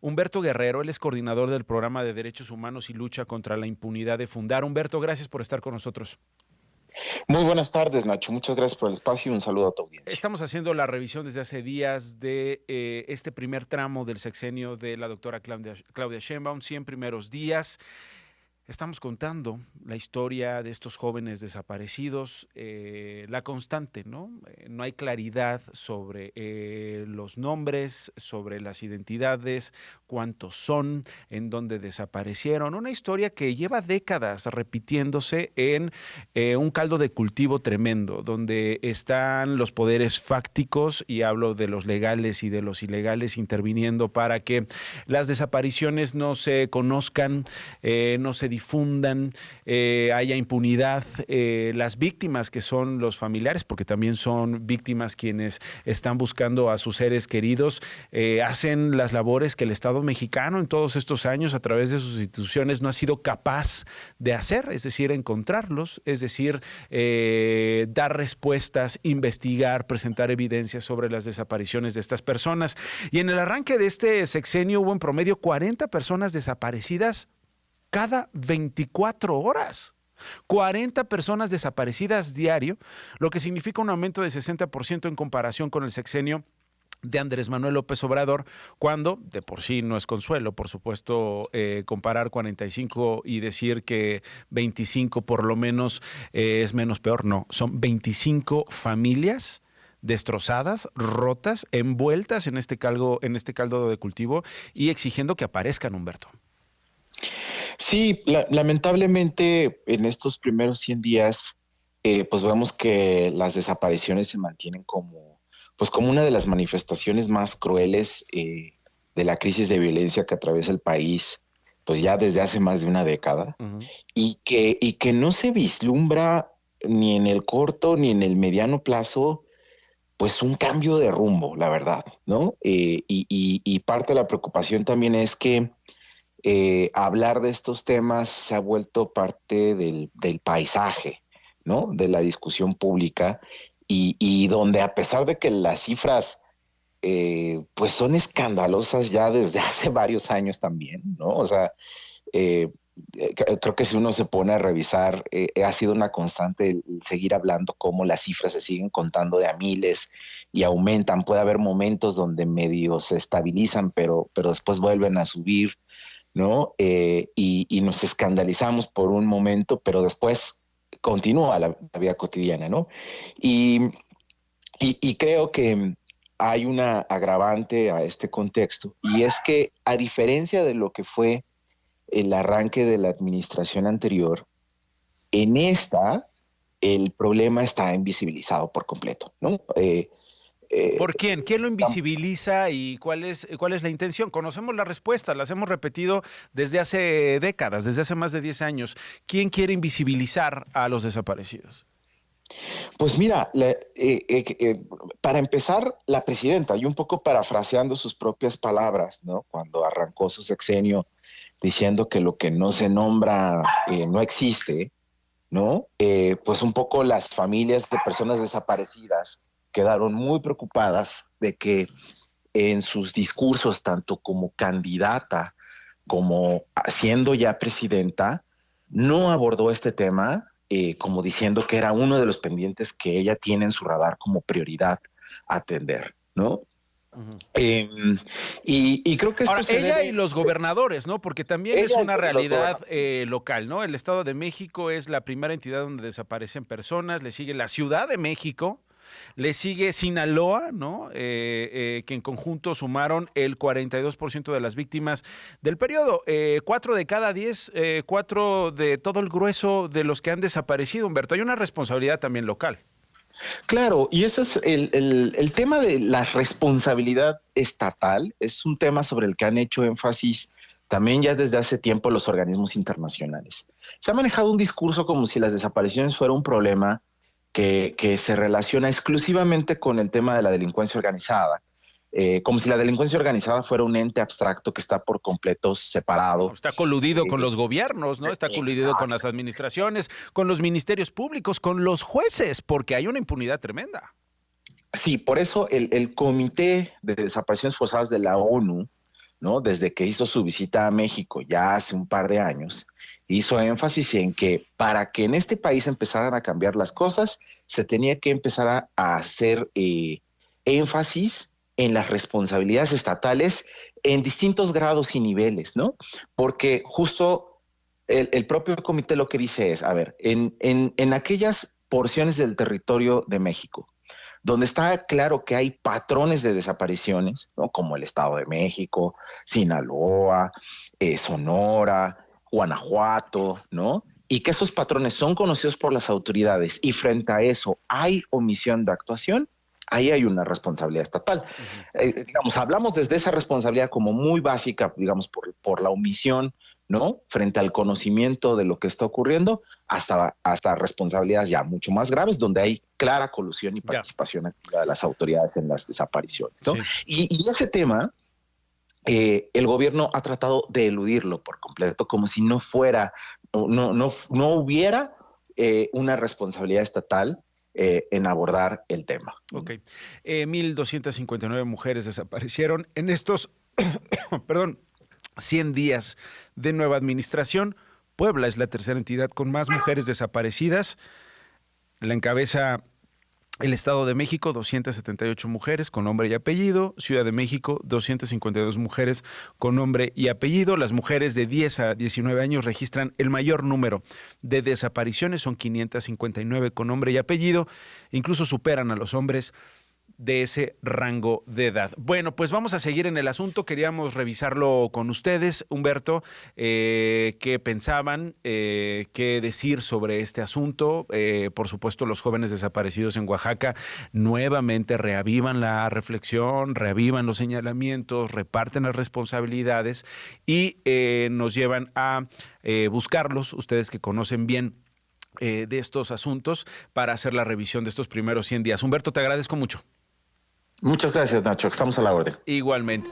Humberto Guerrero. Él es coordinador del Programa de Derechos Humanos y Lucha contra la Impunidad de Fundar. Humberto, gracias por estar con nosotros. Muy buenas tardes, Nacho. Muchas gracias por el espacio y un saludo a tu audiencia. Estamos haciendo la revisión desde hace días de este primer tramo del sexenio de la doctora Claudia Sheinbaum, 100 primeros días. Estamos contando la historia de estos jóvenes desaparecidos, la constante, ¿no? No hay claridad sobre los nombres, sobre las identidades, cuántos son, en dónde desaparecieron. Una historia que lleva décadas repitiéndose en un caldo de cultivo tremendo, donde están los poderes fácticos, y hablo de los legales y de los ilegales, interviniendo para que las desapariciones no se conozcan, no se difundan, haya impunidad. Las víctimas, que son los familiares, porque también son víctimas quienes están buscando a sus seres queridos, hacen las labores que el Estado mexicano en todos estos años a través de sus instituciones no ha sido capaz de hacer, es decir, encontrarlos, es decir, dar respuestas, investigar, presentar evidencias sobre las desapariciones de estas personas. Y en el arranque de este sexenio hubo en promedio 40 personas desaparecidas cada 24 horas. 40 personas desaparecidas diario, lo que significa un aumento de 60% en comparación con el sexenio de Andrés Manuel López Obrador, cuando de por sí no es consuelo, por supuesto, comparar 45 y decir que 25 por lo menos es menos peor. No, son 25 familias destrozadas, rotas, envueltas en este caldo de cultivo y exigiendo que aparezcan, Humberto. Sí, lamentablemente en estos primeros 100 días, pues vemos que las desapariciones se mantienen como una de las manifestaciones más crueles de la crisis de violencia que atraviesa el país, pues ya desde hace más de una década, y que no se vislumbra ni en el corto ni en el mediano plazo, pues un cambio de rumbo, la verdad, ¿no? Y parte de la preocupación también es que hablar de estos temas se ha vuelto parte del paisaje, ¿no? De la discusión pública, y donde, a pesar de que las cifras pues son escandalosas ya desde hace varios años también, ¿no? O sea, creo que si uno se pone a revisar, ha sido una constante el seguir hablando cómo las cifras se siguen contando de a miles y aumentan. Puede haber momentos donde medio se estabilizan, pero después vuelven a subir, ¿no? Y nos escandalizamos por un momento, pero después continúa la vida cotidiana, ¿no? Y creo que hay una agravante a este contexto, y es que, a diferencia de lo que fue el arranque de la administración anterior, en esta el problema está invisibilizado por completo, ¿no? ¿Por quién? ¿Quién lo invisibiliza y cuál es la intención? Conocemos las respuestas, las hemos repetido desde hace décadas, desde hace más de 10 años. ¿Quién quiere invisibilizar a los desaparecidos? Pues mira, para empezar, la presidenta, y un poco parafraseando sus propias palabras, ¿no? Cuando arrancó su sexenio diciendo que lo que no se nombra no existe, ¿no? Pues un poco las familias de personas desaparecidas quedaron muy preocupadas de que en sus discursos, tanto como candidata como siendo ya presidenta, no abordó este tema, como diciendo que era uno de los pendientes que ella tiene en su radar como prioridad atender, ¿no? Y creo que esto ahora, ella y los gobernadores, ¿no? Porque también es una realidad local, ¿no? El Estado de México es la primera entidad donde desaparecen personas, le sigue la Ciudad de México, le sigue Sinaloa, ¿no? Que en conjunto sumaron el 42% de las víctimas del periodo. 4 de cada 10, 4 de todo el grueso de los que han desaparecido, Humberto. Hay una responsabilidad también local. Claro, y ese es el tema de la responsabilidad estatal. Es un tema sobre el que han hecho énfasis también ya desde hace tiempo los organismos internacionales. Se ha manejado un discurso como si las desapariciones fuera un problema que se relaciona exclusivamente con el tema de la delincuencia organizada, como si la delincuencia organizada fuera un ente abstracto que está por completo separado. Está coludido con los gobiernos, ¿no? Está coludido con las administraciones, con los ministerios públicos, con los jueces, porque hay una impunidad tremenda. Sí, por eso el Comité de Desapariciones Forzadas de la ONU ¿no? Desde que hizo su visita a México ya hace un par de años, hizo énfasis en que para que en este país empezaran a cambiar las cosas, se tenía que empezar a hacer énfasis en las responsabilidades estatales en distintos grados y niveles, ¿no? Porque justo el propio comité lo que dice es, a ver, en aquellas porciones del territorio de México, donde está claro que hay patrones de desapariciones, ¿no? Como el Estado de México, Sinaloa, Sonora, Guanajuato, ¿no? Y que esos patrones son conocidos por las autoridades y frente a eso hay omisión de actuación, ahí hay una responsabilidad estatal. Digamos, hablamos desde esa responsabilidad como muy básica, digamos, por la omisión, ¿no? Frente al conocimiento de lo que está ocurriendo, hasta responsabilidades ya mucho más graves, donde hay clara colusión y participación activa de las autoridades en las desapariciones, ¿no? Sí. Y ese tema, el gobierno ha tratado de eludirlo por completo, como si no fuera, no hubiera una responsabilidad estatal en abordar el tema. Ok. 1,259 mujeres desaparecieron en estos, perdón, 100 días de nueva administración. Puebla es la tercera entidad con más mujeres desaparecidas. La encabeza el Estado de México, 278 mujeres con nombre y apellido. Ciudad de México, 252 mujeres con nombre y apellido. Las mujeres de 10 a 19 años registran el mayor número de desapariciones, son 559 con nombre y apellido. Incluso superan a los hombres de ese rango de edad. Bueno, pues vamos a seguir en el asunto. Queríamos revisarlo con ustedes, Humberto, qué pensaban, qué decir sobre este asunto. Por supuesto, los jóvenes desaparecidos en Oaxaca nuevamente reavivan la reflexión, reavivan los señalamientos, reparten las responsabilidades y nos llevan a buscarlos, ustedes que conocen bien de estos asuntos, para hacer la revisión de estos primeros 100 días. Humberto, te agradezco mucho. Muchas gracias, Nacho. Estamos a la orden. Igualmente.